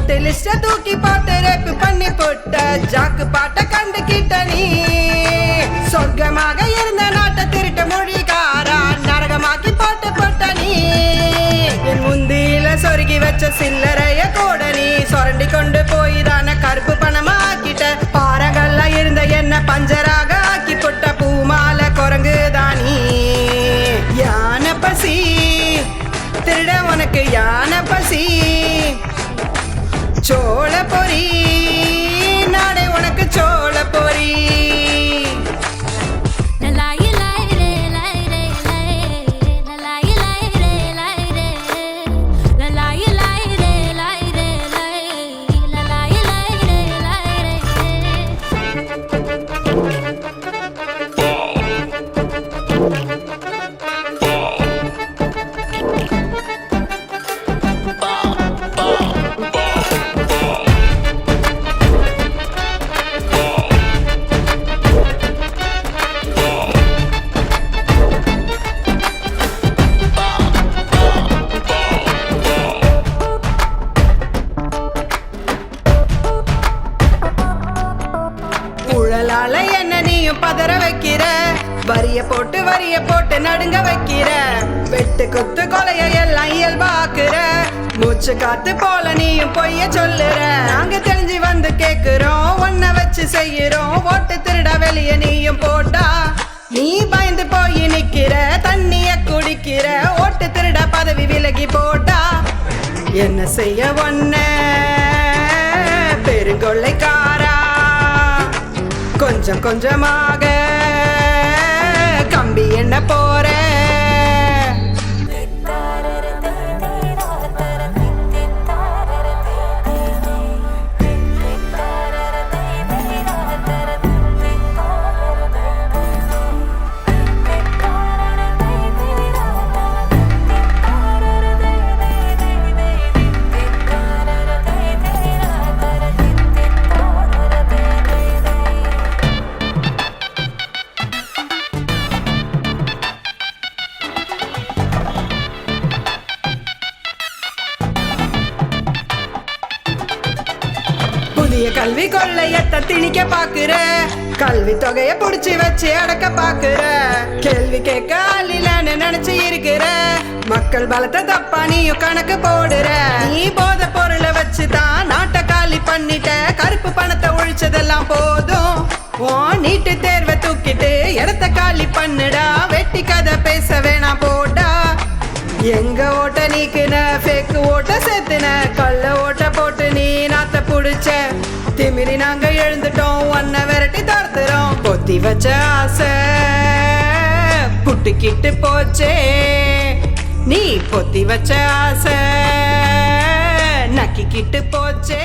ஓட்டு லிஸ்ட தூக்கி போட்டு ரேப்பு பண்ணி போட்ட ஜாக்கு பாட்ட கண்டுகிட்ட நீ சொர்க்கமாக இருந்த நாட்டை திருட்ட மொழிகாரா நரகமாக்கி போட்டு போட்ட நீ என் முந்தியில சொருகி வச்ச சில்லறைய கூட நீ சொரண்டி கொண்டு போய் தானே கருப்பு பணமாக்கிட்ட பாறகள்ல இருந்த என்ன பஞ்சராக ஆக்கி போட்ட பூமால குரங்கு தானி யானை பசி திருட உனக்கு யானை பசி சோழ பொறி நாடே உனக்கு சோழ பொறி உழலால என்ன நீயும் பதற வைக்கிற வரிய போட்டு நடுங்க வைக்கிற வெட்டு கொத்து கொலைய எல்லாம் இயல்பாக்குற மூச்சு காத்து போல நீயும் பொய்ய சொல்லுற நாங்க தெரிஞ்சு வந்து கேக்குறோம் ஒன்ன வச்சு செய்யறோம் ஓட்டு திருட வெளிய நீயும் போட்டா நீ பயந்து போய் நிக்கிற தண்ணிய குடிக்கிற ஓட்டு திருட பதவி விலகி போட்டா என்ன செய்ய ஒன்ன பெருங்கொள்ளைக்காரா கொஞ்சம் கொஞ்சமாக கம்பி என்ன போற புதிய கல்வி கொள்ளையத்தை திணிக்க பாக்குற கல்வி தொகைய புடிச்சு வச்சு அடக்க பாக்குற கேள்வி கேட்க ஆளிலன்னு நினைச்சு இருக்கிற மக்கள் பலத்தை தப்பா நீயும் கணக்கு போடுற நீ போத பொருளை வச்சுதான் நாட்டை காலி பண்ணிட்ட கருப்பு பணத்தை ஒழிச்சதெல்லாம் போதும் நீட்டு தேர்வை தூக்கிட்டு இடத்த காலி பண்ணுடா வெட்டி கதை பேச வேணாம் போடா எங்க ஓட்ட நீக்குன ஃபேக்கு ஓட்ட சேர்த்துன கள்ள ஓட்ட போட்டு நீ நாத்த புடிச்ச திமிரி நாங்க எழுந்துட்டோம் ஒன்ன விரட்டி தடுத்துறோம் பொத்தி வச்ச ஆசை புட்டுக்கிட்டு போச்சே நீ பொத்தி வச்ச ஆசை நக்கிக்கிட்டு போச்சே